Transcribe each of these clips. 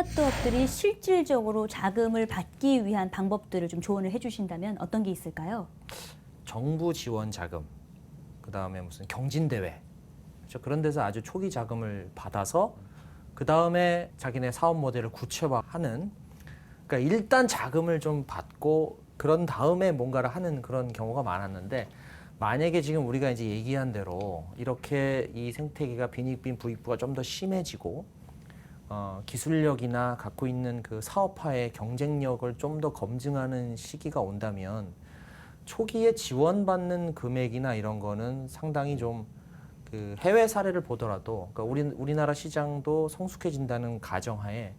스타트업들이 실질적으로 자금을 받기 위한 방법들을 좀 조언을 해주신다면 어떤 게 있을까요? 정부 지원 자금, 그 다음에 무슨 경진대회, 그렇죠? 그런 데서 아주 초기 자금을 받아서 그 다음에 자기네 사업 모델을 구체화하는, 그러니까 일단 자금을 좀 받고 그런 다음에 뭔가를 하는 그런 경우가 많았는데, 만약에 지금 우리가 이제 얘기한 대로 이렇게 이 생태계가 빈익빈 부익부가 좀 더 심해지고 기술력이나 갖고 있는 그 사업화의 경쟁력을 좀 더 검증하는 시기가 온다면 초기에 지원받는 금액이나 이런 거는 상당히 좀 그 해외 사례를 보더라도, 그러니까 우리나라 시장도 성숙해진다는 가정하에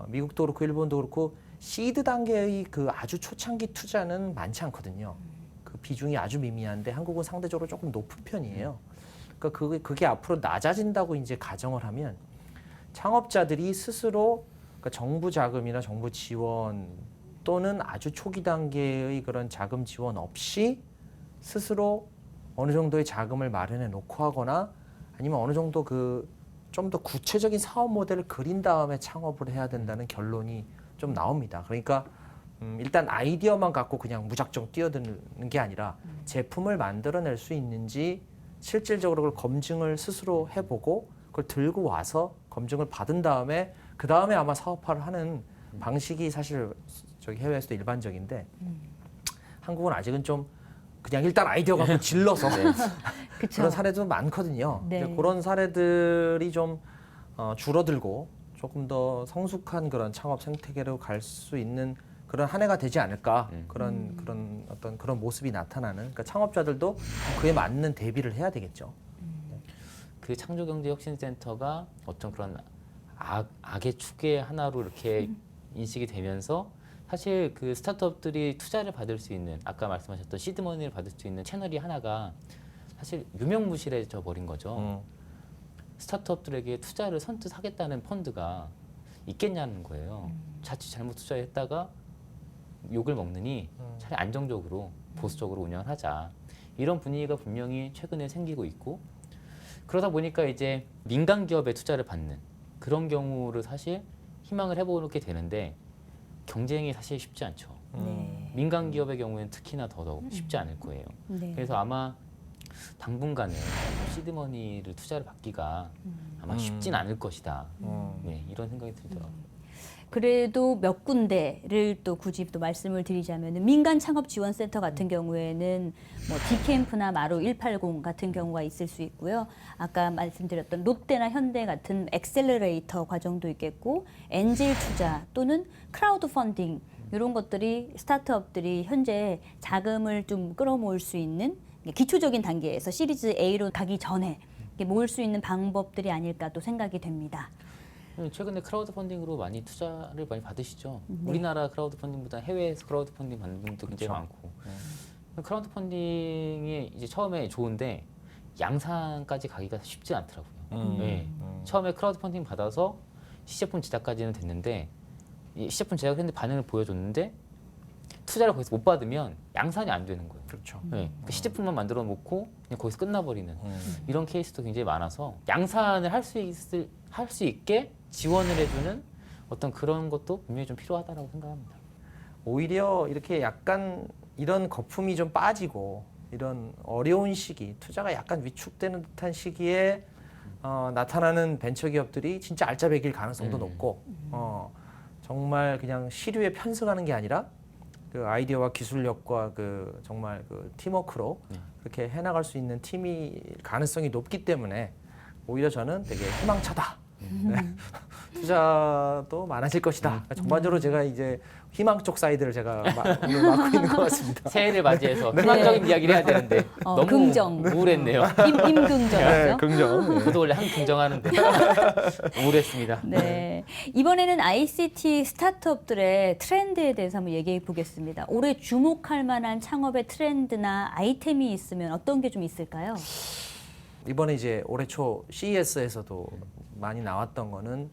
미국도 그렇고 일본도 그렇고 시드 단계의 그 아주 초창기 투자는 많지 않거든요. 그 비중이 아주 미미한데 한국은 상대적으로 조금 높은 편이에요. 그러니까 그게 앞으로 낮아진다고 이제 가정을 하면 창업자들이 스스로, 그러니까 정부 자금이나 정부 지원 또는 아주 초기 단계의 그런 자금 지원 없이 스스로 어느 정도의 자금을 마련해 놓고 하거나 아니면 어느 정도 그 좀 더 구체적인 사업 모델을 그린 다음에 창업을 해야 된다는 결론이 좀 나옵니다. 그러니까 일단 아이디어만 갖고 그냥 무작정 뛰어드는 게 아니라 제품을 만들어낼 수 있는지 실질적으로 그걸 검증을 스스로 해보고 그걸 들고 와서 검증을 받은 다음에 그 다음에 아마 사업화를 하는 방식이 사실 저기 해외에서도 일반적인데 한국은 아직은 좀 그냥 일단 아이디어 갖고 질러서 그런 사례도 많거든요. 네. 이제 그런 사례들이 좀 줄어들고 조금 더 성숙한 그런 창업 생태계로 갈 수 있는 그런 한 해가 되지 않을까, 그런 어떤 그런 모습이 나타나는, 그러니까 창업자들도 그에 맞는 대비를 해야 되겠죠. 그 창조경제혁신센터가 어떤 그런 악의 축의 하나로 이렇게 인식이 되면서 사실 그 스타트업들이 투자를 받을 수 있는, 아까 말씀하셨던 시드머니를 받을 수 있는 채널이 하나가 사실 유명무실해져 버린 거죠. 스타트업들에게 투자를 선뜻 하겠다는 펀드가 있겠냐는 거예요. 자칫 잘못 투자했다가 욕을 먹느니 차라리 안정적으로 보수적으로 운영을 하자. 이런 분위기가 분명히 최근에 생기고 있고, 그러다 보니까 이제 민간 기업에 투자를 받는 그런 경우를 사실 희망을 해보게 되는데 경쟁이 사실 쉽지 않죠. 네. 민간 기업의 경우에는 특히나 더더욱 쉽지 않을 거예요. 네. 그래서 아마 당분간은 시드머니를 투자를 받기가 아마 쉽진 않을 것이다. 네, 이런 생각이 들더라고요. 그래도 몇 군데를 또 굳이 또 말씀을 드리자면 민간 창업 지원센터 같은 경우에는 뭐 디캠프나 마루 180 같은 경우가 있을 수 있고요. 아까 말씀드렸던 롯데나 현대 같은 엑셀러레이터 과정도 있겠고, 엔젤 투자 또는 크라우드 펀딩, 이런 것들이 스타트업들이 현재 자금을 좀 끌어모을 수 있는 기초적인 단계에서 시리즈 A로 가기 전에 모을 수 있는 방법들이 아닐까 또 생각이 됩니다. 최근에 크라우드 펀딩으로 많이 투자를 많이 받으시죠. 네. 우리나라 크라우드 펀딩보다 해외에서 크라우드 펀딩 받는 분도 굉장히 많고. 크라우드 펀딩이 이제 처음에 좋은데 양산까지 가기가 쉽지 않더라고요. 네. 처음에 크라우드 펀딩 받아서 시제품 제작까지는 됐는데, 이 시제품 제작을 했는데 반응을 보여줬는데 투자를 거기서 못 받으면 양산이 안 되는 거예요. 그렇죠. 네. 그 시제품만 만들어 놓고 그냥 거기서 끝나버리는 이런 케이스도 굉장히 많아서 양산을 할 수 있게 지원을 해주는 어떤 그런 것도 분명히 좀 필요하다고 생각합니다. 오히려 이렇게 약간 이런 거품이 좀 빠지고 이런 어려운 시기, 투자가 약간 위축되는 듯한 시기에 나타나는 벤처 기업들이 진짜 알짜배기일 가능성도 높고, 정말 그냥 시류에 편승하는 게 아니라 그 아이디어와 기술력과 그 정말 그 팀워크로 그렇게 해나갈 수 있는 팀이 가능성이 높기 때문에 오히려 저는 되게 희망차다. 네. 투자도 많아질 것이다. 전반적으로 제가 이제 희망 쪽 사이드를 제가 오늘 맡고 있는 것 같습니다. 새해를 맞이해서 희망적인 이야기를 해야 되는데 너무 긍정. 우울했네요. 임긍정이죠. 네, 긍정. 저도 원래 긍정하는데 우울했습니다. 네. 이번에는 ICT 스타트업들의 트렌드에 대해서 한번 얘기해 보겠습니다. 올해 주목할 만한 창업의 트렌드나 아이템이 있으면 어떤 게 좀 있을까요? 이번에 이제 올해 초 CES에서도 많이 나왔던 거는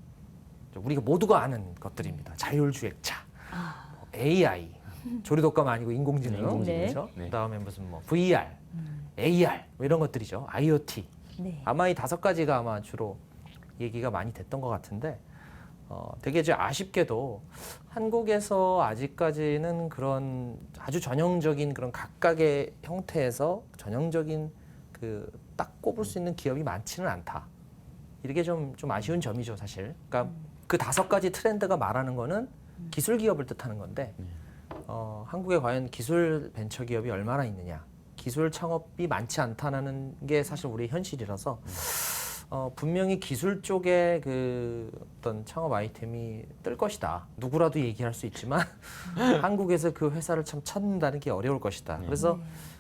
우리가 모두가 아는 것들입니다. 자율주행차, 뭐 AI, 조류독감 아니고 인공지능, 네. 그렇죠? 네. 그다음에 무슨 뭐 VR, AR 뭐 이런 것들이죠. IoT. 네. 아마 이 5가지가 아마 주로 얘기가 많이 됐던 것 같은데, 되게 이제 아쉽게도 한국에서 아직까지는 그런 아주 전형적인 그런 각각의 형태에서 전형적인 그 딱 꼽을 수 있는 기업이 많지는 않다. 이게 좀 아쉬운 점이죠, 사실. 그러니까 그 5가지 트렌드가 말하는 거는 기술 기업을 뜻하는 건데 한국에 과연 기술 벤처 기업이 얼마나 있느냐, 기술 창업이 많지 않다는 게 사실 우리의 현실이라서 분명히 기술 쪽에 그 어떤 창업 아이템이 뜰 것이다. 누구라도 얘기할 수 있지만 한국에서 그 회사를 참 찾는다는 게 어려울 것이다. 그래서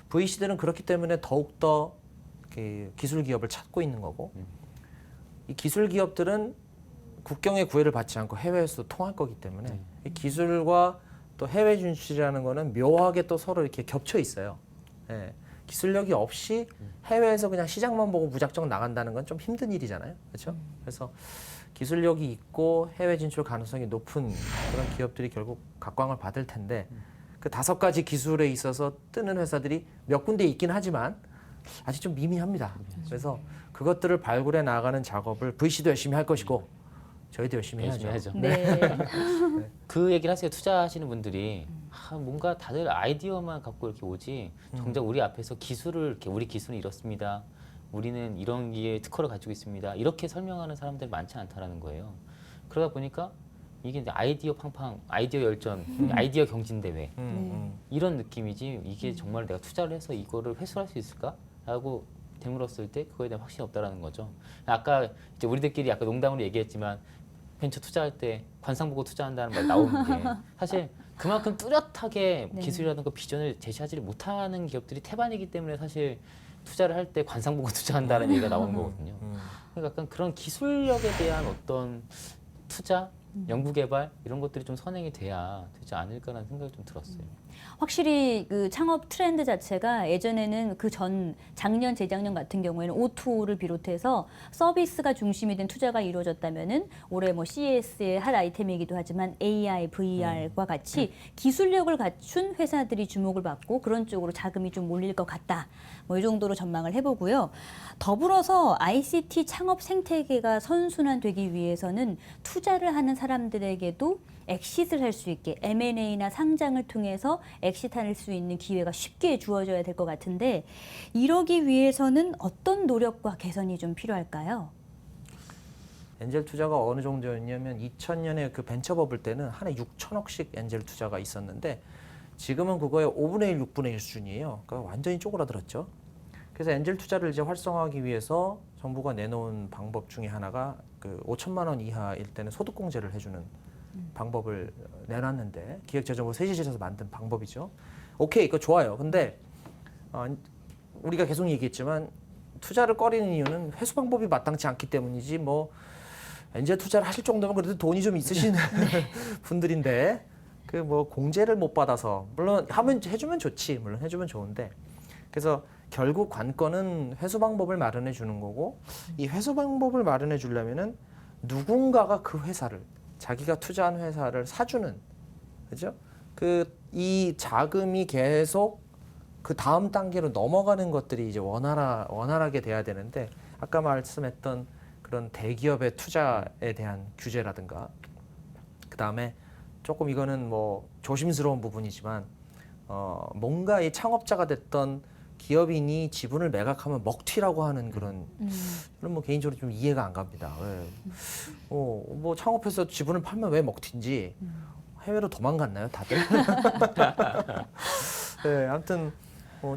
VC들은 그렇기 때문에 더욱더 기술 기업을 찾고 있는 거고 이 기술 기업들은 국경의 구애를 받지 않고 해외에서도 통할 거기 때문에 이 기술과 또 해외 진출이라는 거는 묘하게 또 서로 이렇게 겹쳐 있어요. 예. 기술력이 없이 해외에서 그냥 시장만 보고 무작정 나간다는 건 좀 힘든 일이잖아요. 그렇죠? 그래서 기술력이 있고 해외 진출 가능성이 높은 그런 기업들이 결국 각광을 받을 텐데 그 5가지 기술에 있어서 뜨는 회사들이 몇 군데 있긴 하지만 아직 좀 미미합니다. 그래서 그것들을 발굴해 나가는 작업을 VC도 열심히 할 것이고 저희도 열심히 해야죠. 네. 그 얘기를 하세요. 투자하시는 분들이 뭔가 다들 아이디어만 갖고 이렇게 오지 정작 우리 앞에서 기술을 이렇게 우리 기술은 이렇습니다. 우리는 이런 기에 특허를 가지고 있습니다. 이렇게 설명하는 사람들이 많지 않다라는 거예요. 그러다 보니까 이게 이제 아이디어 팡팡, 아이디어 열전, 아이디어 경진대회 이런 느낌이지 이게 정말 내가 투자를 해서 이거를 회수할 수 있을까라고 되물었을 때 그거에 대한 확신이 없다라는 거죠. 아까 이제 우리들끼리 아까 농담으로 얘기했지만 벤처 투자할 때 관상 보고 투자한다는 말 나오는 게 사실 그만큼 뚜렷하게 네. 기술이라든가 비전을 제시하지 못하는 기업들이 태반이기 때문에 사실 투자를 할 때 관상 보고 투자한다는 얘기가 나오는 거거든요. 그러니까 약간 그런 기술력에 대한 어떤 투자, 연구개발 이런 것들이 좀 선행이 돼야 되지 않을까라는 생각이 좀 들었어요. 확실히 그 창업 트렌드 자체가 예전에는 그 전 작년 재작년 같은 경우에는 O2O를 비롯해서 서비스가 중심이 된 투자가 이루어졌다면은 올해 뭐 CES의 핫 아이템이기도 하지만 AI, VR과 같이 기술력을 갖춘 회사들이 주목을 받고 그런 쪽으로 자금이 좀 몰릴 것 같다. 뭐 이 정도로 전망을 해보고요. 더불어서 ICT 창업 생태계가 선순환되기 위해서는 투자를 하는 사람들에게도 엑시트를 할 수 있게 M&A나 상장을 통해서 엑시트할 수 있는 기회가 쉽게 주어져야 될 것 같은데 이러기 위해서는 어떤 노력과 개선이 좀 필요할까요? 엔젤 투자가 어느 정도였냐면 2000년에 그 벤처 버블 때는 한 해 6천억씩 엔젤 투자가 있었는데 지금은 그거의 5분의 1, 6분의 1 수준이에요. 그러니까 완전히 쪼그라들었죠. 그래서 엔젤 투자를 이제 활성화하기 위해서 정부가 내놓은 방법 중에 하나가 그 5천만 원 이하일 때는 소득공제를 해주는 방법을 내놨는데 기획재정부 세실에서 만든 방법이죠. 오케이, 그거 좋아요. 근데 우리가 계속 얘기했지만 투자를 꺼리는 이유는 회수 방법이 마땅치 않기 때문이지 뭐 엔젤 투자를 하실 정도면 그래도 돈이 좀 있으신 분들인데 그 뭐 공제를 못 받아서 물론 해주면 좋지, 물론 해주면 좋은데 그래서 결국 관건은 회수 방법을 마련해 주는 거고 이 회수 방법을 마련해 주려면은 누군가가 그 회사를 자기가 투자한 회사를 사주는 그죠? 이 자금이 계속 그 다음 단계로 넘어가는 것들이 이제 원활하게 돼야 되는데 아까 말씀했던 그런 대기업의 투자에 대한 규제라든가 그 다음에 조금 이거는 뭐 조심스러운 부분이지만 뭔가 이 창업자가 됐던 기업인이 지분을 매각하면 먹튀라고 하는 그런 뭐 개인적으로 좀 이해가 안 갑니다. 왜? 뭐 창업해서 지분을 팔면 왜 먹튀인지 해외로 도망갔나요, 다들? 네, 아무튼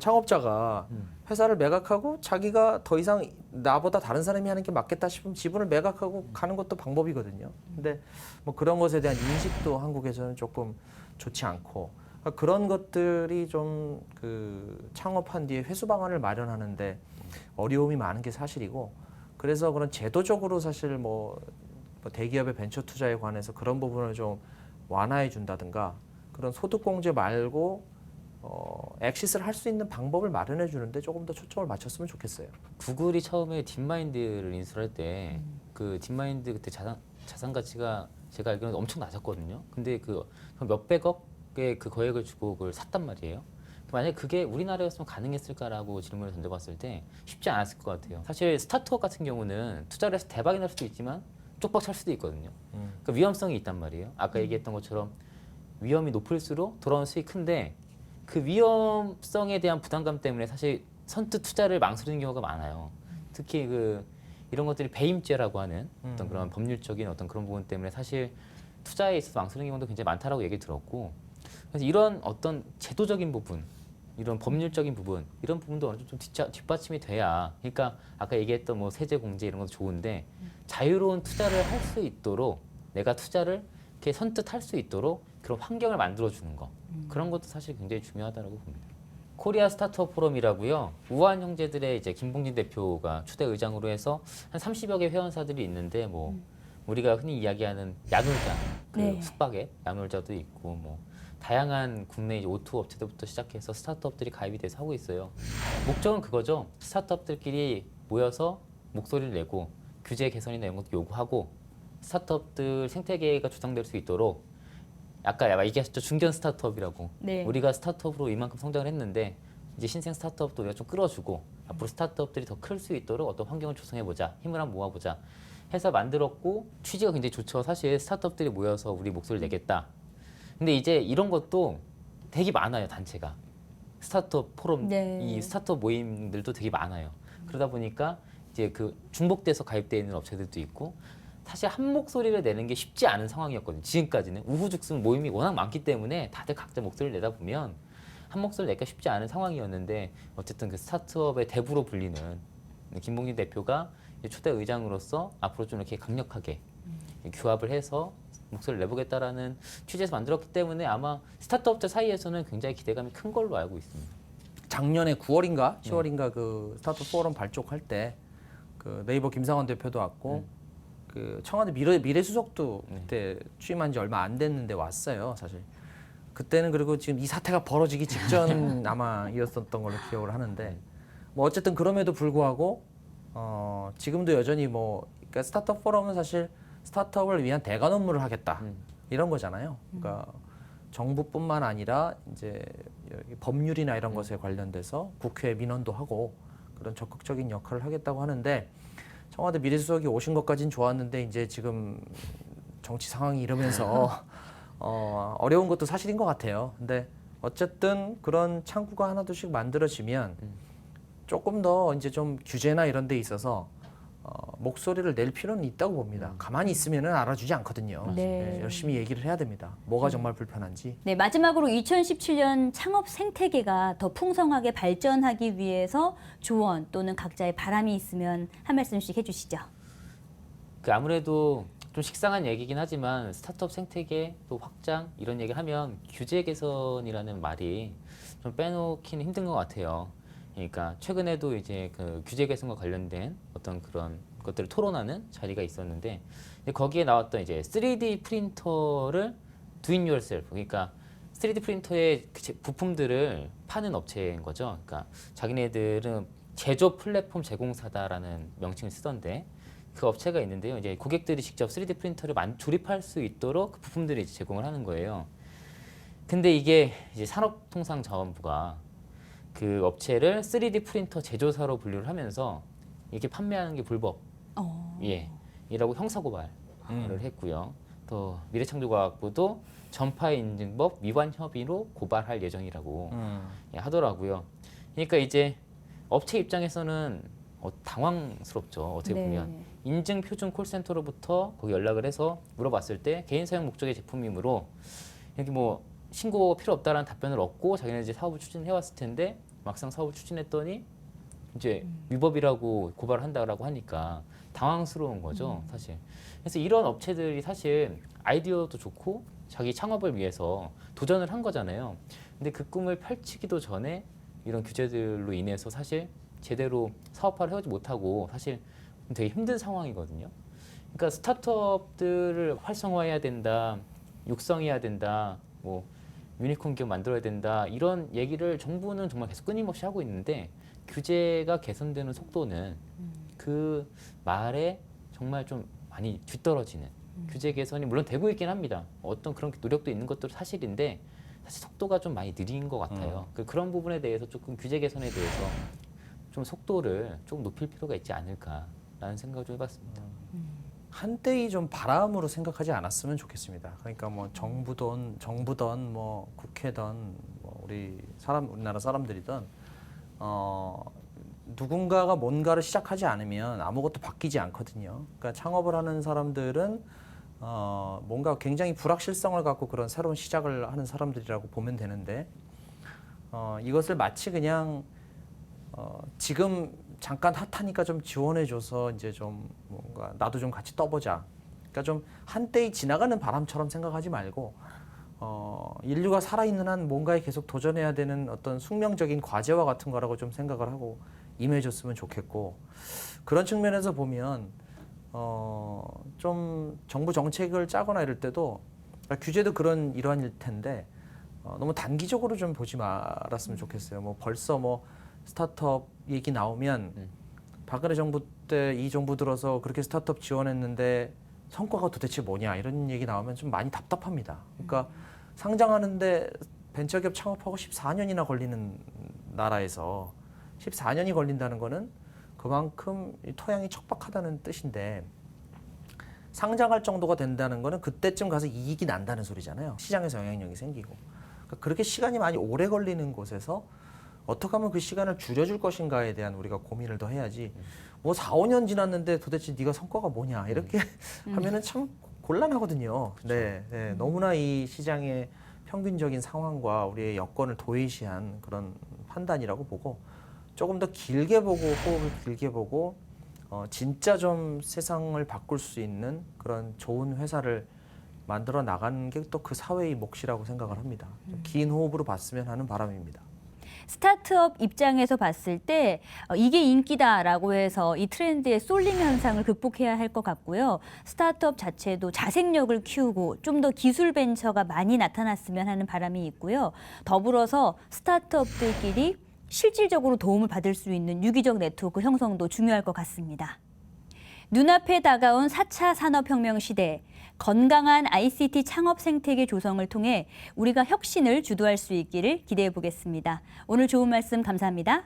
창업자가 회사를 매각하고 자기가 더 이상 나보다 다른 사람이 하는 게 맞겠다 싶으면 지분을 매각하고 가는 것도 방법이거든요. 근데 뭐 그런 것에 대한 인식도 한국에서는 조금 좋지 않고 그런 것들이 좀 그 창업한 뒤에 회수 방안을 마련하는데 어려움이 많은 게 사실이고 그래서 그런 제도적으로 사실 뭐 대기업의 벤처 투자에 관해서 그런 부분을 좀 완화해 준다든가 그런 소득공제 말고 엑시스를 할 수 있는 방법을 마련해 주는데 조금 더 초점을 맞췄으면 좋겠어요. 구글이 처음에 딥마인드를 인수할 때 그 딥마인드 그때 자산 가치가 제가 알기로는 엄청 낮았거든요. 근데 그 몇백억의 그 거액을 주고 그걸 샀단 말이에요. 만약에 그게 우리나라였으면 가능했을까라고 질문을 던져봤을 때 쉽지 않았을 것 같아요. 사실 스타트업 같은 경우는 투자를 해서 대박이 날 수도 있지만 쪽박 찰 수도 있거든요. 그러니까 위험성이 있단 말이에요. 아까 얘기했던 것처럼 위험이 높을수록 돌아오는 수익이 큰데 그 위험성에 대한 부담감 때문에 사실 선뜻 투자를 망설이는 경우가 많아요. 특히 이런 것들이 배임죄라고 하는 어떤 그런 법률적인 어떤 그런 부분 때문에 사실 투자에 있어서 망설이는 경우도 굉장히 많다라고 얘기 들었고, 그래서 이런 어떤 제도적인 부분, 이런 법률적인 부분, 이런 부분도 어느 정도 좀 뒷받침이 돼야, 그러니까 아까 얘기했던 뭐 세제 공제 이런 것도 좋은데 자유로운 투자를 할 수 있도록, 내가 투자를 이렇게 선뜻 할 수 있도록 그런 환경을 만들어 주는 거, 그런 것도 사실 굉장히 중요하다고 봅니다. 코리아 스타트업 포럼이라고요. 우한 형제들의 이제 김봉진 대표가 초대 의장으로 해서 한 30여 개 회원사들이 있는데, 뭐 우리가 흔히 이야기하는 야놀자, 네. 숙박에 야놀자도 있고, 뭐 다양한 국내 이제 O2 업체들부터 시작해서 스타트업들이 가입이 돼서 하고 있어요. 목적은 그거죠. 스타트업들끼리 모여서 목소리를 내고 규제 개선이나 이런 것도 요구하고 스타트업들 생태계가 조성될 수 있도록, 아까 얘기하셨죠, 중견 스타트업이라고. 네. 우리가 스타트업으로 이만큼 성장을 했는데 이제 신생 스타트업도 우리가 좀 끌어주고 앞으로 스타트업들이 더 클 수 있도록 어떤 환경을 조성해보자, 힘을 한번 모아보자 해서 만들었고, 취지가 굉장히 좋죠. 사실 스타트업들이 모여서 우리 목소리를 내겠다. 근데 이제 이런 것도 되게 많아요, 단체가. 스타트업 포럼, 네. 이 스타트업 모임들도 되게 많아요. 그러다 보니까 이제 중복돼서 가입되어 있는 업체들도 있고, 사실 한 목소리를 내는 게 쉽지 않은 상황이었거든요. 지금까지는 우후죽순 모임이 워낙 많기 때문에 다들 각자 목소리를 내다 보면 한 목소리를 내기가 쉽지 않은 상황이었는데, 어쨌든 그 스타트업의 대부로 불리는 김봉진 대표가 초대 의장으로서 앞으로 좀 이렇게 강력하게 규합을 해서 목소리를 내보겠다라는 취지에서 만들었기 때문에 아마 스타트업자 사이에서는 굉장히 기대감이 큰 걸로 알고 있습니다. 작년에 9월인가 10월인가 그 스타트업 포럼 발족할 때 그 네이버 김상원 대표도 왔고 그 청와대 미래수석도 그때 취임한 지 얼마 안 됐는데 왔어요, 사실. 그때는 그리고 지금 이 사태가 벌어지기 직전 아마 이었었던 걸로 기억을 하는데, 뭐 어쨌든 그럼에도 불구하고 지금도 여전히 그러니까 스타트업 포럼은 사실 스타트업을 위한 대관 업무를 하겠다 이런 거잖아요. 그러니까 정부뿐만 아니라 이제 법률이나 이런 것에 관련돼서 국회 민원도 하고 그런 적극적인 역할을 하겠다고 하는데, 청와대 미래수석이 오신 것까진 좋았는데 이제 지금 정치 상황이 이러면서 어려운 것도 사실인 것 같아요. 근데 어쨌든 그런 창구가 하나둘씩 만들어지면 조금 더 이제 좀 규제나 이런 데 있어서 목소리를 낼 필요는 있다고 봅니다. 가만히 있으면은 알아주지 않거든요. 네. 열심히 얘기를 해야 됩니다. 뭐가 정말 불편한지. 네, 마지막으로 2017년 창업 생태계가 더 풍성하게 발전하기 위해서 조언 또는 각자의 바람이 있으면 한 말씀씩 해주시죠. 아무래도 좀 식상한 얘기긴 하지만 스타트업 생태계 또 확장 이런 얘기를 하면 규제 개선이라는 말이 좀 빼놓기는 힘든 것 같아요. 그러니까 최근에도 이제 그 규제 개선과 관련된 어떤 그런 것들을 토론하는 자리가 있었는데, 거기에 나왔던 이제 3D 프린터를 do it yourself, 그러니까 3D 프린터의 부품들을 파는 업체인 거죠. 그러니까 자기네들은 제조 플랫폼 제공사다라는 명칭을 쓰던데, 그 업체가 있는데요. 이제 고객들이 직접 3D 프린터를 조립할 수 있도록 그 부품들을 이제 제공을 하는 거예요. 근데 이게 이제 산업통상자원부가 그 업체를 3D 프린터 제조사로 분류를 하면서 이렇게 판매하는 게 불법, 이라고 형사고발을 했고요. 또 미래창조과학부도 전파인증법 위반 혐의로 고발할 예정이라고 하더라고요. 그러니까 이제 업체 입장에서는 당황스럽죠. 어떻게 보면 인증 표준 콜센터로부터 거기 연락을 해서 물어봤을 때 개인 사용 목적의 제품이므로 여기 뭐 신고 필요 없다라는 답변을 얻고 자기는 이제 사업을 추진해 왔을 텐데, 막상 사업을 추진했더니 이제 위법이라고 고발을 한다라고 하니까 당황스러운 거죠, 사실. 그래서 이런 업체들이 사실 아이디어도 좋고 자기 창업을 위해서 도전을 한 거잖아요. 근데 그 꿈을 펼치기도 전에 이런 규제들로 인해서 사실 제대로 사업화를 해오지 못하고 사실 되게 힘든 상황이거든요. 그러니까 스타트업들을 활성화해야 된다, 육성해야 된다, 뭐 유니콘 기업 만들어야 된다, 이런 얘기를 정부는 정말 계속 끊임없이 하고 있는데, 규제가 개선되는 속도는 그 말에 정말 좀 많이 뒤떨어지는, 규제 개선이 물론 되고 있긴 합니다. 어떤 그런 노력도 있는 것도 사실인데 사실 속도가 좀 많이 느린 것 같아요. 그런 부분에 대해서 조금 규제 개선에 대해서 좀 속도를 조금 높일 필요가 있지 않을까라는 생각을 좀 해봤습니다. 한때의 좀 바람으로 생각하지 않았으면 좋겠습니다. 그러니까 뭐 정부든 뭐 국회든 뭐 우리나라 사람들이든 누군가가 뭔가를 시작하지 않으면 아무것도 바뀌지 않거든요. 그러니까 창업을 하는 사람들은 뭔가 굉장히 불확실성을 갖고 그런 새로운 시작을 하는 사람들이라고 보면 되는데 이것을 마치 그냥 지금 잠깐 핫하니까 좀 지원해줘서 이제 좀 뭔가 나도 좀 같이 떠보자. 그러니까 좀 한때의 지나가는 바람처럼 생각하지 말고 인류가 살아있는 한 뭔가에 계속 도전해야 되는 어떤 숙명적인 과제와 같은 거라고 좀 생각을 하고 임해줬으면 좋겠고 그런 측면에서 보면 좀 정부 정책을 짜거나 이럴 때도 그러니까 규제도 이러한일 텐데 너무 단기적으로 좀 보지 말았으면 좋겠어요. 뭐 벌써 뭐 스타트업 얘기 나오면 박근혜 정부 때 이 정부 들어서 그렇게 스타트업 지원했는데 성과가 도대체 뭐냐 이런 얘기 나오면 좀 많이 답답합니다. 그러니까 상장하는데 벤처기업 창업하고 14년이나 걸리는 나라에서 14년이 걸린다는 거는 그만큼 토양이 척박하다는 뜻인데 상장할 정도가 된다는 거는 그때쯤 가서 이익이 난다는 소리잖아요. 시장에서 영향력이 생기고. 그러니까 그렇게 시간이 많이 오래 걸리는 곳에서 어떻게 하면 그 시간을 줄여줄 것인가에 대한 우리가 고민을 더 해야지 뭐 4, 5년 지났는데 도대체 네가 성과가 뭐냐 이렇게 하면은 참 곤란하거든요. 네, 너무나 이 시장의 평균적인 상황과 우리의 여건을 도외시한 그런 판단이라고 보고 조금 더 길게 보고 호흡을 길게 보고 진짜 좀 세상을 바꿀 수 있는 그런 좋은 회사를 만들어 나가는 게 또 그 사회의 몫이라고 생각을 합니다. 긴 호흡으로 봤으면 하는 바람입니다. 스타트업 입장에서 봤을 때 이게 인기다라고 해서 이 트렌드의 쏠림 현상을 극복해야 할 것 같고요. 스타트업 자체도 자생력을 키우고 좀 더 기술 벤처가 많이 나타났으면 하는 바람이 있고요. 더불어서 스타트업들끼리 실질적으로 도움을 받을 수 있는 유기적 네트워크 형성도 중요할 것 같습니다. 눈앞에 다가온 4차 산업혁명 시대, 건강한 ICT 창업 생태계 조성을 통해 우리가 혁신을 주도할 수 있기를 기대해 보겠습니다. 오늘 좋은 말씀 감사합니다.